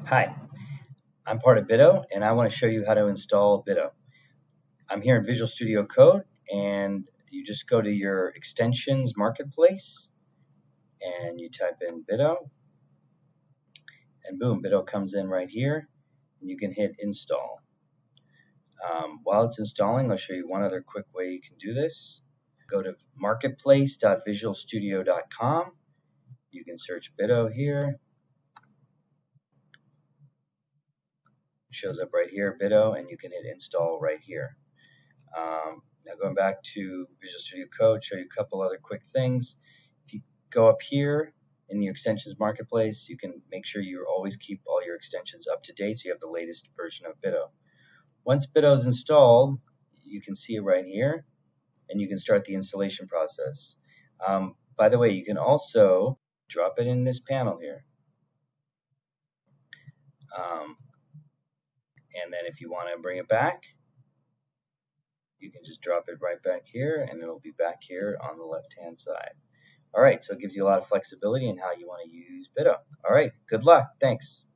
Hi, I'm part of Bito, and I want to show you how to install Bito. I'm here in Visual Studio Code, and you just go to your extensions marketplace, and you type in Bito, and boom, Bito comes in right here, and you can hit install. While it's installing, I'll show you one other quick way you can do this. Go to marketplace.visualstudio.com. You can search Bito here. It shows up right here, Bito, and you can hit install right here. Now going back to Visual Studio Code, show you a couple other quick things. If you go up here in your extensions marketplace, you can make sure you always keep all your extensions up to date so you have the latest version of Bito. Once Bito is installed, you can see it right here, and you can start the installation process. By the way, you can also drop it in this panel here. And then if you want to bring it back, you can just drop it right back here, and it'll be back here on the left-hand side. All right, so it gives you a lot of flexibility in how you want to use Bito. All right, good luck. Thanks.